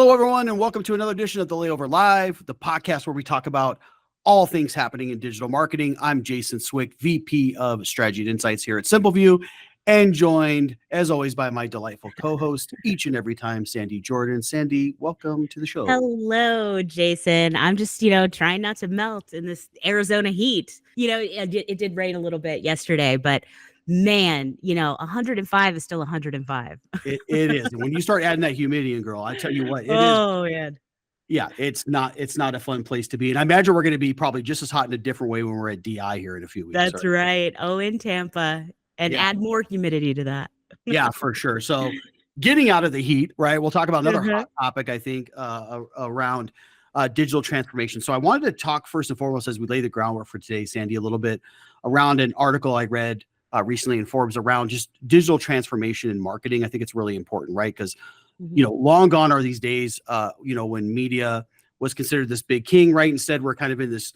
Hello, everyone, and welcome to another edition of the Layover Live, the podcast where we talk about all things happening in digital marketing. I'm Jason Swick, VP of Strategy and Insights here at Simpleview, and joined, as always, by my delightful co-host each and every time, Sandy Jordan. Sandy, welcome to the show. Hello, Jason. I'm just, trying not to melt in this Arizona heat. It did rain a little bit yesterday, but man, 105 is still 105. It is. And when you start adding that humidity in, girl, I tell you what, it is. Oh, man. Yeah, it's not a fun place to be. And I imagine we're going to be probably just as hot in a different way when we're at DI here in a few weeks. That's right. Oh, in Tampa. And add more humidity to that. Yeah, for sure. So getting out of the heat, right? We'll talk about another hot topic, I think, around digital transformation. So I wanted to talk first and foremost, as we lay the groundwork for today, Sandy, a little bit around an article I read recently in Forbes around just digital transformation in marketing. I think it's really important, right? Because, long gone are these days, when media was considered this big king, right? Instead, we're kind of in this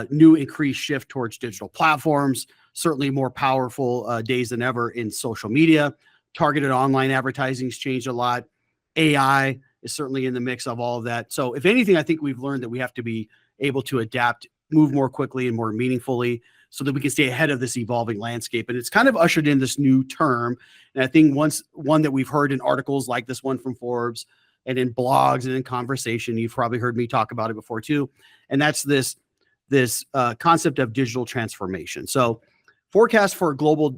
new increased shift towards digital platforms, certainly more powerful days than ever in social media. Targeted online advertising has changed a lot. AI is certainly in the mix of all of that. So if anything, I think we've learned that we have to be able to adapt, move more quickly and more meaningfully so that we can stay ahead of this evolving landscape. And it's kind of ushered in this new term. And I think one that we've heard in articles like this one from Forbes and in blogs and in conversation, you've probably heard me talk about it before too. And that's this concept of digital transformation. So forecasts for global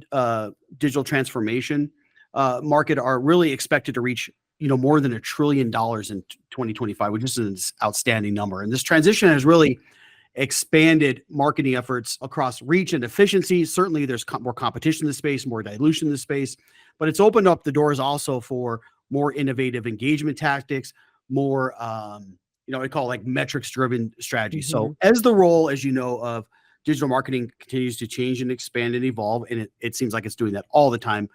digital transformation market are really expected to reach more than $1 trillion in 2025, which is an outstanding number. And this transition has really expanded marketing efforts across reach and efficiency. Certainly there's more competition in the space, more dilution in the space, but it's opened up the doors also for more innovative engagement tactics, more I call it like metrics driven strategies. So as the role, as you know, of digital marketing continues to change and expand and evolve, and it seems like it's doing that all the time,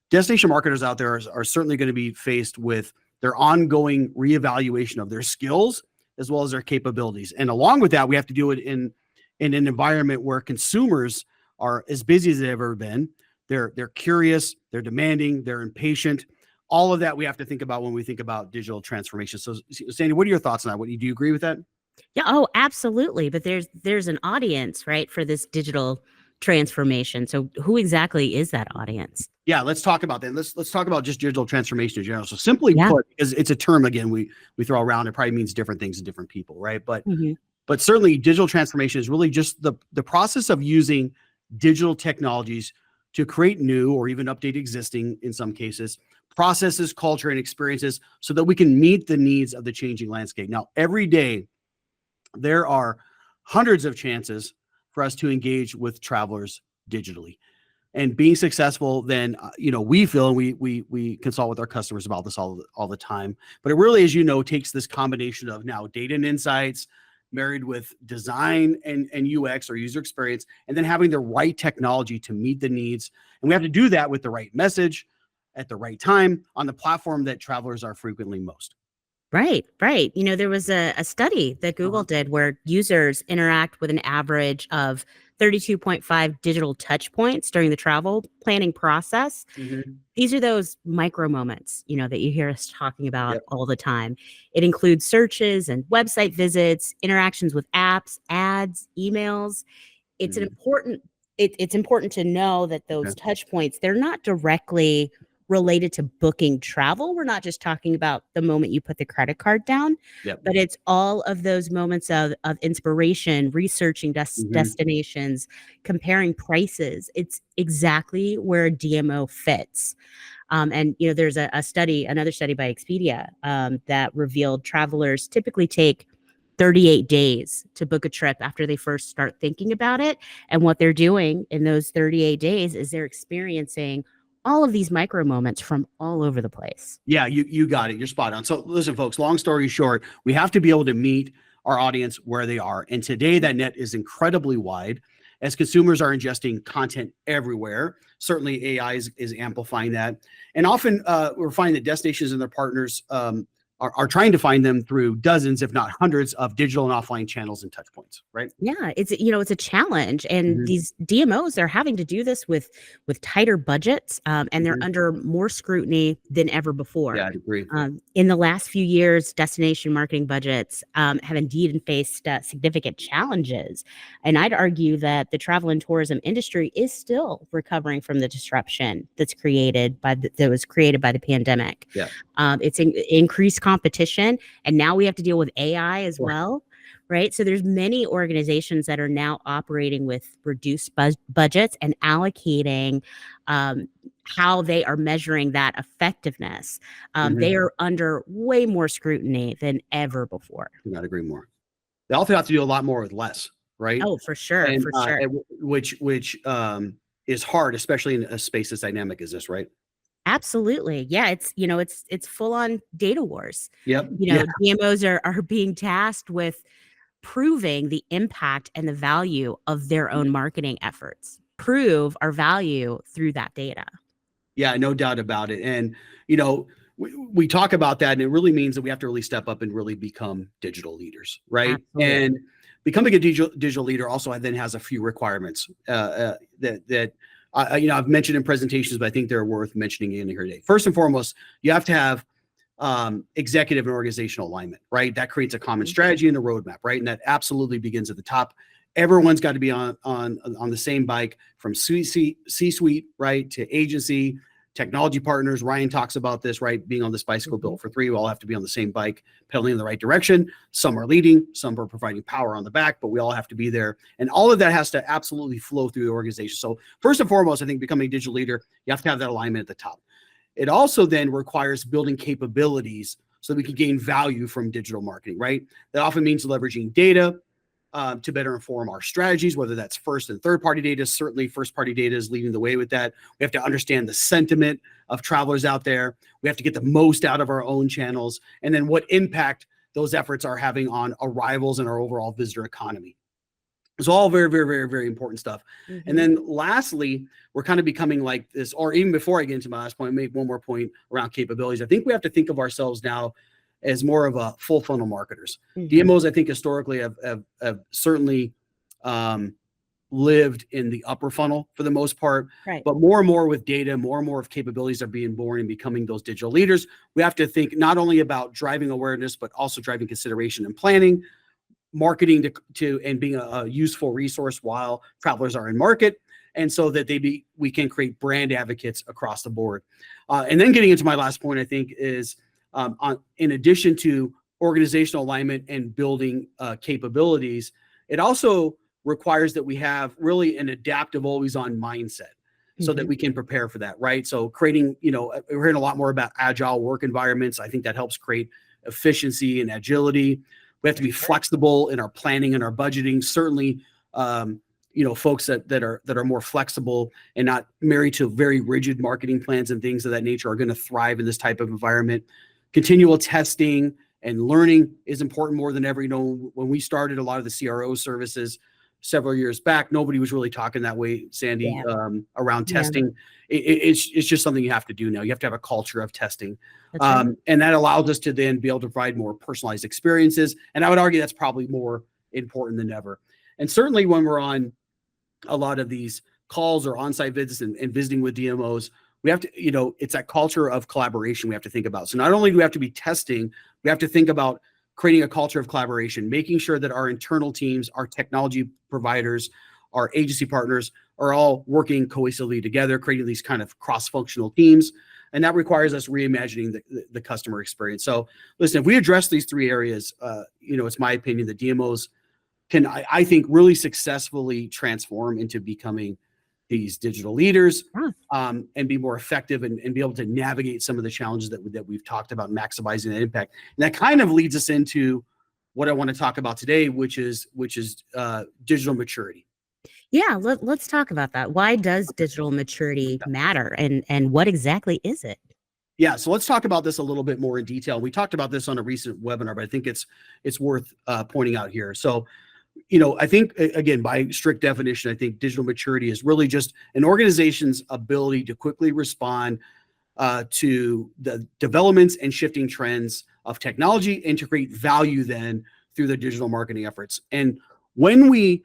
destination marketers out there are certainly going to be faced with their ongoing reevaluation of their skills as well as their capabilities. And along with that, we have to do it in an environment where consumers are as busy as they've ever been. They're curious, they're demanding, they're impatient. All of that we have to think about when we think about digital transformation. So, Sandy, what are your thoughts on that? Do you agree with that? Yeah. Oh, absolutely. But there's an audience, right, for this digital transformation. So who exactly is that audience? Yeah, let's talk about that. Let's talk about just digital transformation in general. So simply put, because it's a term, again, we throw around, it probably means different things to different people, right? But certainly digital transformation is really just the process of using digital technologies to create new or even update existing, in some cases, processes, culture, and experiences so that we can meet the needs of the changing landscape. Now, every day, there are hundreds of chances for us to engage with travelers digitally. And being successful, then, we feel, and we consult with our customers about this all the time. But it really, as you know, takes this combination of now data and insights married with design and UX or user experience, and then having the right technology to meet the needs. And we have to do that with the right message at the right time on the platform that travelers are frequently most. Right. There was a study that Google did where users interact with an average of 32.5 digital touch points during the travel planning process. These are those micro moments, that you hear us talking about all the time. It includes searches and website visits, interactions with apps, ads, emails. It's it's important to know that those touch points, they're not directly related to booking travel. We're not just talking about the moment you put the credit card down, but it's all of those moments of inspiration, researching destinations, comparing prices. It's exactly where a DMO fits. And there's another study by Expedia that revealed travelers typically take 38 days to book a trip after they first start thinking about it. And what they're doing in those 38 days is they're experiencing all of these micro moments from all over the place. Yeah, you got it. You're spot on. So listen, folks, long story short, we have to be able to meet our audience where they are. And today that net is incredibly wide as consumers are ingesting content everywhere. Certainly AI is amplifying that. And often we're finding that destinations and their partners are trying to find them through dozens, if not hundreds, of digital and offline channels and touch points, right? Yeah, it's a challenge, and Mhm. these DMOs are having to do this with tighter budgets, and they're Mhm. under more scrutiny than ever before. Yeah, I'd agree. In the last few years, destination marketing budgets have indeed faced significant challenges, and I'd argue that the travel and tourism industry is still recovering from the disruption that was created by the pandemic. Yeah. It's increased competition, and now we have to deal with AI as Right. well. Right. So there's many organizations that are now operating with reduced budgets and allocating how they are measuring that effectiveness. They Mhm. are under way more scrutiny than ever before. Could not agree more. They also have to do a lot more with less, right? Oh, for sure. And For sure. which is hard, especially in a space as dynamic as this, right? Absolutely. Yeah. It's full on data wars. Yep. Yeah. DMOs are being tasked with proving the impact and the value of their own marketing efforts. Prove our value through that data. Yeah, no doubt about it. And, you know, we talk about that, and it really means that we have to really step up and really become digital leaders, right? Absolutely. And becoming a digital leader also then has a few requirements that I've mentioned in presentations, but I think they're worth mentioning in here today. First and foremost, you have to have executive and organizational alignment, right? That creates a common strategy and a roadmap, right? And that absolutely begins at the top. Everyone's got to be on the same bike, from C-suite, right, to agency, technology partners. Ryan talks about this, right? Being on this bicycle built for three, we all have to be on the same bike, pedaling in the right direction. Some are leading, some are providing power on the back, but we all have to be there. And all of that has to absolutely flow through the organization. So first and foremost, I think becoming a digital leader, you have to have that alignment at the top. It also then requires building capabilities so that we can gain value from digital marketing, right? That often means leveraging data to better inform our strategies, whether that's first and third party data. Certainly first party data is leading the way with that. We have to understand the sentiment of travelers out there. We have to get the most out of our own channels, and then what impact those efforts are having on arrivals and our overall visitor economy. It's all very, very, very, very important stuff. And then lastly, we're kind of becoming like this, or even before I get into my last point, make one more point around capabilities. I think we have to think of ourselves now as more of a full funnel marketers. DMOs, I think historically have certainly lived in the upper funnel for the most part, Right. but more and more with data, more and more of capabilities are being born and becoming those digital leaders. We have to think not only about driving awareness, but also driving consideration and planning, marketing to and being a useful resource while travelers are in market, and so that we can create brand advocates across the board. And then getting into my last point, I think is in addition to organizational alignment and building capabilities, it also requires that we have really an adaptive, always on mindset so that we can prepare for that, right? So creating, we're hearing a lot more about agile work environments. I think that helps create efficiency and agility. We have to be flexible in our planning and our budgeting. Certainly, folks that are more flexible and not married to very rigid marketing plans and things of that nature are going to thrive in this type of environment. Continual testing and learning is important more than ever. When we started a lot of the CRO services several years back, nobody was really talking that way, Sandy, around testing. It's just something you have to do now. You have to have a culture of testing. Right. And that allows us to then be able to provide more personalized experiences. And I would argue that's probably more important than ever. And certainly when we're on a lot of these calls or on-site visits and visiting with DMOs, we have to, it's that culture of collaboration we have to think about. So not only do we have to be testing, we have to think about creating a culture of collaboration, making sure that our internal teams, our technology providers, our agency partners are all working cohesively together, creating these kind of cross-functional teams. And that requires us reimagining the customer experience. So listen, if we address these three areas, it's my opinion that DMOs can, I think, really successfully transform into becoming these digital leaders, and be more effective and be able to navigate some of the challenges that we've talked about, maximizing that impact. And that kind of leads us into what I want to talk about today, which is digital maturity. Yeah, let's talk about that. Why does digital maturity matter, and what exactly is it? Yeah, so let's talk about this a little bit more in detail. We talked about this on a recent webinar, but I think it's worth pointing out here. So, I think, again, by strict definition, I think digital maturity is really just an organization's ability to quickly respond to the developments and shifting trends of technology and to create value then through the digital marketing efforts. And when we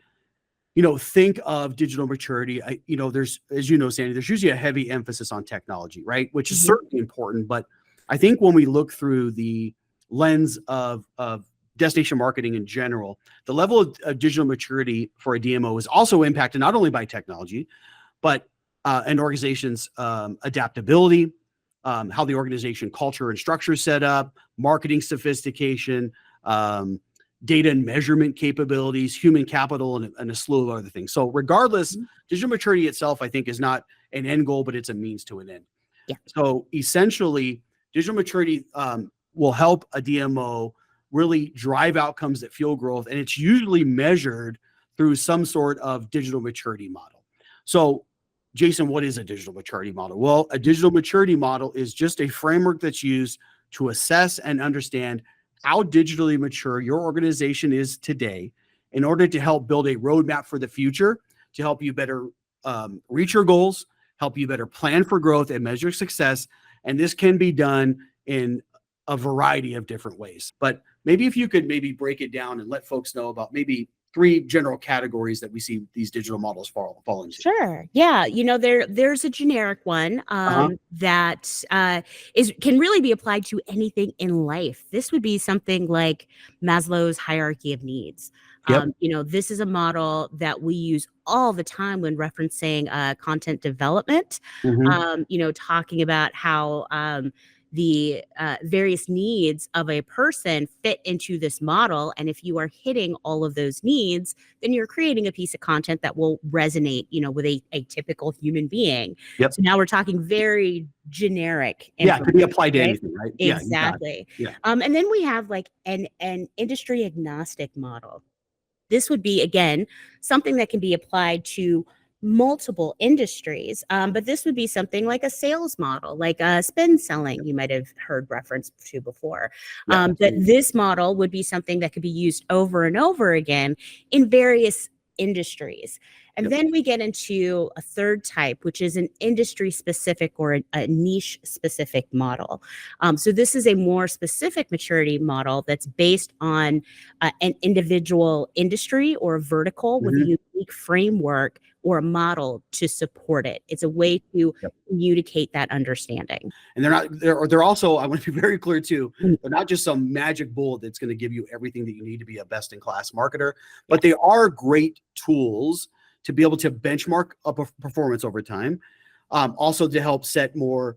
think of digital maturity, there's, as you know, Sandy, there's usually a heavy emphasis on technology, right? Which is certainly important. But I think when we look through the lens of destination marketing in general, the level of digital maturity for a DMO is also impacted not only by technology, but an organization's adaptability, how the organization culture and structure is set up, marketing sophistication, data and measurement capabilities, human capital, and a slew of other things. So regardless, digital maturity itself, I think, is not an end goal, but it's a means to an end. Yeah. So essentially, digital maturity will help a DMO really drive outcomes that fuel growth, and it's usually measured through some sort of digital maturity model. So, Jason, what is a digital maturity model? Well, a digital maturity model is just a framework that's used to assess and understand how digitally mature your organization is today in order to help build a roadmap for the future, to help you better reach your goals, help you better plan for growth and measure success. And this can be done in a variety of different ways. But maybe if you could maybe break it down and let folks know about maybe 3 general categories that we see these digital models fall into. Sure. Yeah. There's a generic one that can really be applied to anything in life. This would be something like Maslow's hierarchy of needs. Yep. This is a model that we use all the time when referencing content development, talking about how the various needs of a person fit into this model. And if you are hitting all of those needs, then you're creating a piece of content that will resonate, with a typical human being. Yep. So now we're talking very generic. Yeah, it can be applied to anything, right? Exactly. Yeah. And then we have like an industry agnostic model. This would be, again, something that can be applied to multiple industries, but this would be something like a sales model, like spin selling, you might have heard reference to before. That this model would be something that could be used over and over again in various industries. And then we get into a third type, which is an industry specific or a niche specific model. So this is a more specific maturity model that's based on an individual industry or vertical with a unique framework or a model to support it. It's a way to communicate that understanding. And they're also, I want to be very clear too, they're not just some magic bullet that's going to give you everything that you need to be a best-in-class marketer, but they are great tools to be able to benchmark up a performance over time, also to help set more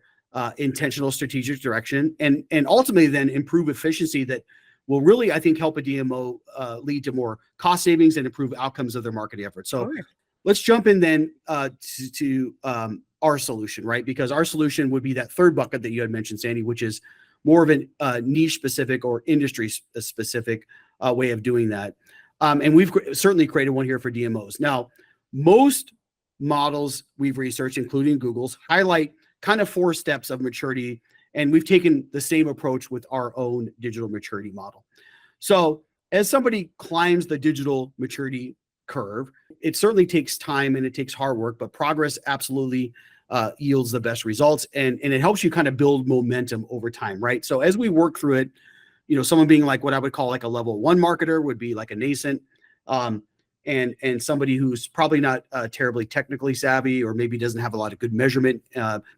intentional strategic direction, and ultimately then improve efficiency that will really, I think, help a DMO lead to more cost savings and improve outcomes of their marketing efforts. So let's jump in then to our solution, right? Because our solution would be that third bucket that you had mentioned, Sandy, which is more of a niche specific or industry specific way of doing that. And we've certainly created one here for DMOs. Now, most models we've researched, including Google's, highlight kind of 4 steps of maturity. And we've taken the same approach with our own digital maturity model. So as somebody climbs the digital maturity curve, it certainly takes time and it takes hard work, but progress absolutely yields the best results. And it helps you kind of build momentum over time, right? So as we work through it, someone being like what I would call like a level 1 marketer would be like a nascent, and somebody who's probably not terribly technically savvy, or maybe doesn't have a lot of good measurement.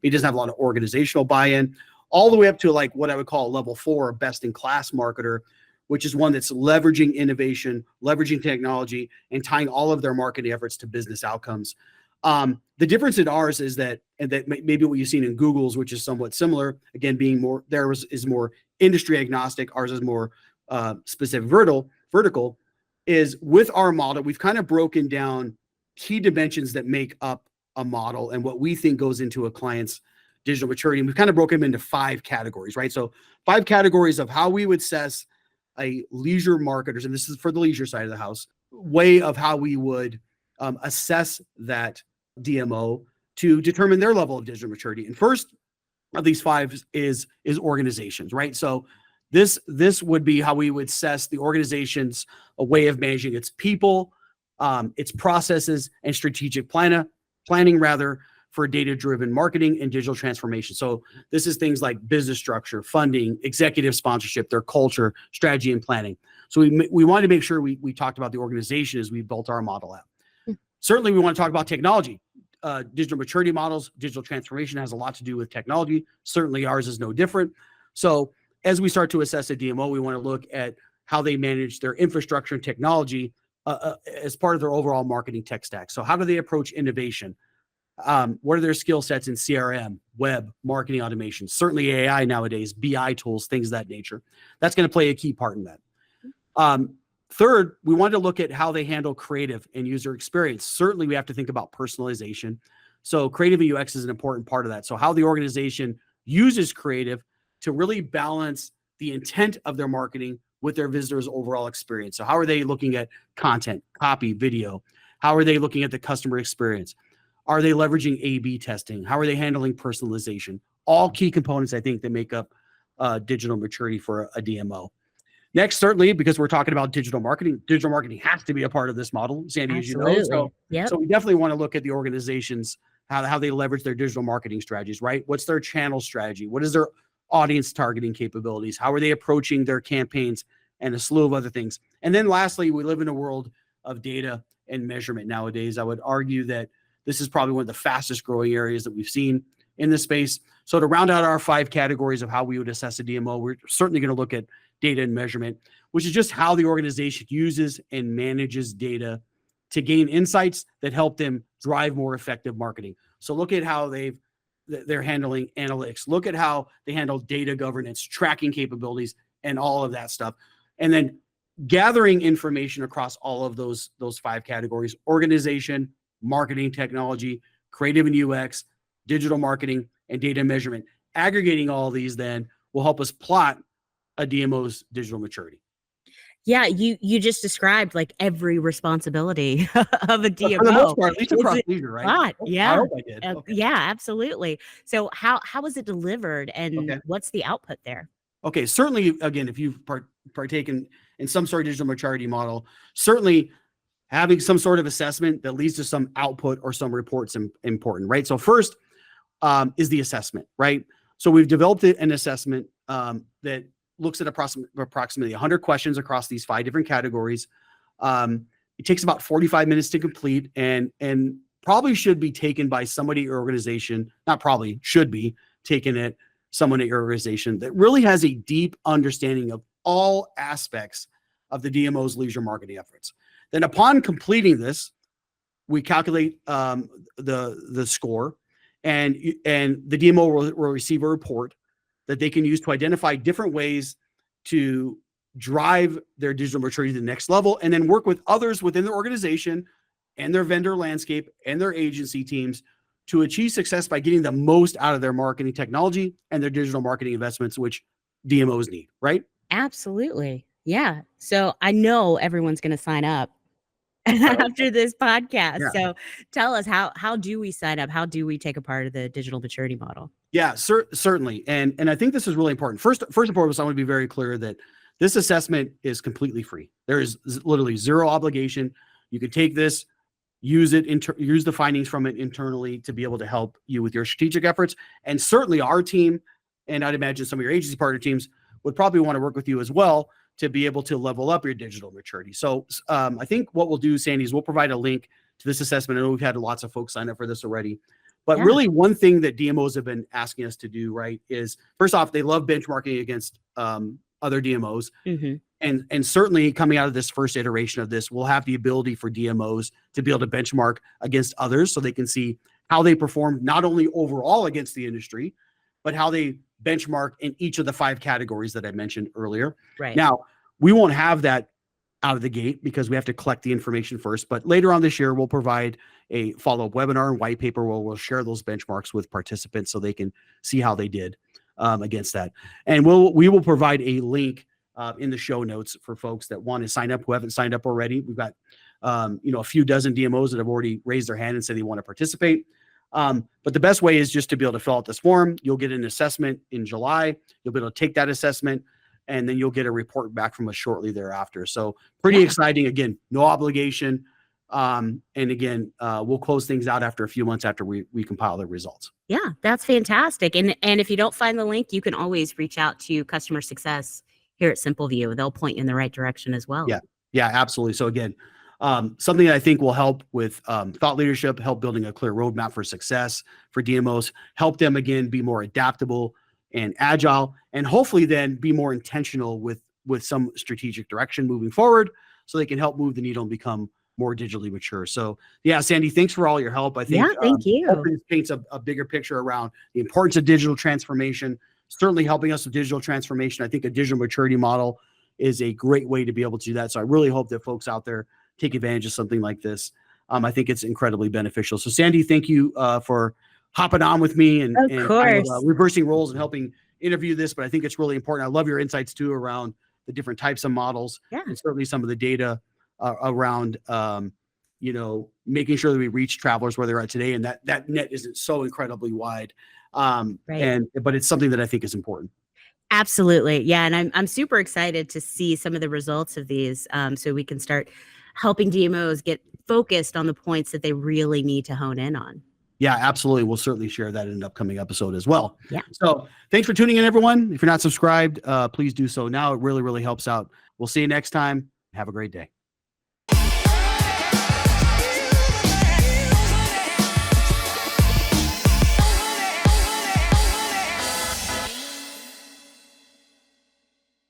He doesn't have a lot of organizational buy-in, all the way up to like what I would call a level 4 best-in-class marketer, which is one that's leveraging innovation, leveraging technology, and tying all of their marketing efforts to business outcomes. The difference in ours is that, and that maybe what you've seen in Google's, which is somewhat similar, again, being more, theirs is more industry agnostic, ours is more specific vertical, is with our model, we've kind of broken down key dimensions that make up a model and what we think goes into a client's digital maturity. And we've kind of broken them into 5 categories, right? So 5 categories of how we would assess a leisure marketers, and this is for the leisure side of the house, way of how we would assess that DMO to determine their level of digital maturity. And first of these 5 is organizations, right? So this would be how we would assess the organization's a way of managing its people, its processes, and strategic planning, for data-driven marketing and digital transformation. So this is things like business structure, funding, executive sponsorship, their culture, strategy, and planning. So we wanted to make sure we talked about the organization as we built our model out. Certainly, we want to talk about technology. Digital maturity models, digital transformation has a lot to do with technology. Certainly, ours is no different. So as we start to assess a DMO, we want to look at how they manage their infrastructure and technology as part of their overall marketing tech stack. So how do they approach innovation? What are their skill sets in CRM, web, marketing automation? Certainly AI nowadays, BI tools, things of that nature. That's going to play a key part in that. Third, we wanted to look at how they handle creative and user experience. Certainly, we have to think about personalization. So creative and UX is an important part of that. So how the organization uses creative to really balance the intent of their marketing with their visitors' overall experience. So how are they looking at content, copy, video? How are they looking at the customer experience? Are they leveraging A/B testing? How are they handling personalization? All key components, I think, that make up digital maturity for a DMO. Next, certainly, because we're talking about digital marketing has to be a part of this model, Sandy, Absolutely. as you know. Yep. So we definitely want to look at the organizations, how they leverage their digital marketing strategies, right? What's their channel strategy? What is their audience targeting capabilities? How are they approaching their campaigns and a slew of other things? And then lastly, we live in a world of data and measurement nowadays. I would argue that this is probably one of the fastest growing areas that we've seen in this space. So to round out our 5 categories of how we would assess a DMO, we're certainly going to look at data and measurement, which is just how the organization uses and manages data to gain insights that help them drive more effective marketing. So look at how they're handling analytics. Look at how they handle data governance, tracking capabilities, and all of that stuff. And then gathering information across all of those 5 categories: organization, marketing, technology, creative and UX, digital marketing, and data measurement. Aggregating all of these then will help us plot a DMO's digital maturity. Yeah, you just described like every responsibility of a DMO. For the most part, at least across leisure, right? Yeah. I hope I did. Okay. Yeah, absolutely. So how is it delivered, and what's the output there? Okay, certainly, again, if you've partaken in some sort of digital maturity model, certainly having some sort of assessment that leads to some output or some reports important, right? So first is the assessment, right? So we've developed an assessment that looks at approximately 100 questions across these 5 different categories. It takes about 45 minutes to complete, and probably should be taken by somebody at your organization, not probably, should be taken at someone at your organization that really has a deep understanding of all aspects of the DMO's leisure marketing efforts. Then upon completing this, we calculate the score, and the DMO will receive a report that they can use to identify different ways to drive their digital maturity to the next level, and then work with others within their organization and their vendor landscape and their agency teams to achieve success by getting the most out of their marketing technology and their digital marketing investments, which DMOs need, right? Absolutely. Yeah. So I know everyone's going to sign up after this podcast. Yeah. So tell us, how do we sign up? How do we take a part of the digital maturity model? Yeah, certainly. And I think this is really important. First and foremost, I want to be very clear that this assessment is completely free. There is literally zero obligation. You can take this, use the findings from it internally to be able to help you with your strategic efforts. And certainly our team, and I'd imagine some of your agency partner teams, would probably want to work with you as well to be able to level up your digital maturity. So I think what we'll do, Sandy, is we'll provide a link to this assessment. I know we've had lots of folks sign up for this already. But really, one thing that DMOs have been asking us to do, right, is first off, they love benchmarking against other DMOs. Mm-hmm. And certainly coming out of this first iteration of this, we'll have the ability for DMOs to be able to benchmark against others so they can see how they perform not only overall against the industry, but how they benchmark in each of the 5 categories that I mentioned earlier. Right. Now, we won't have that out of the gate because we have to collect the information first. But later on this year, we'll provide a follow-up webinar and white paper where we'll share those benchmarks with participants so they can see how they did against that. And we will provide a link in the show notes for folks that want to sign up who haven't signed up already. We've got a few dozen DMOs that have already raised their hand and said they want to participate. But the best way is just to be able to fill out this form. You'll get an assessment in July. You'll be able to take that assessment, and then you'll get a report back from us shortly thereafter. So pretty exciting. Again, no obligation. And again, we'll close things out after a few months after we compile the results. Yeah, that's fantastic. And if you don't find the link, you can always reach out to customer success here at Simpleview. They'll point you in the right direction as well. Yeah, absolutely. So again, something that I think will help with thought leadership, help building a clear roadmap for success for DMOs, help them again be more adaptable and agile, and hopefully then be more intentional with some strategic direction moving forward, so they can help move the needle and become more digitally mature. So yeah, Sandy, thanks for all your help. I think thank you. hopefully this paints a bigger picture around the importance of digital transformation, certainly helping us with digital transformation. I think a digital maturity model is a great way to be able to do that. So I really hope that folks out there take advantage of something like this. I think it's incredibly beneficial. So Sandy, thank you for hopping on with me and kind of, reversing roles and helping interview this. But I think it's really important. I love your insights too around the different types of models, and certainly some of the data around, making sure that we reach travelers where they're at today, and that net isn't so incredibly wide. But it's something that I think is important. Absolutely. Yeah. And I'm super excited to see some of the results of these, so we can start helping DMOs get focused on the points that they really need to hone in on. Yeah, absolutely. We'll certainly share that in an upcoming episode as well. Yeah. So thanks for tuning in, everyone. If you're not subscribed, please do so now. It really, really helps out. We'll see you next time. Have a great day.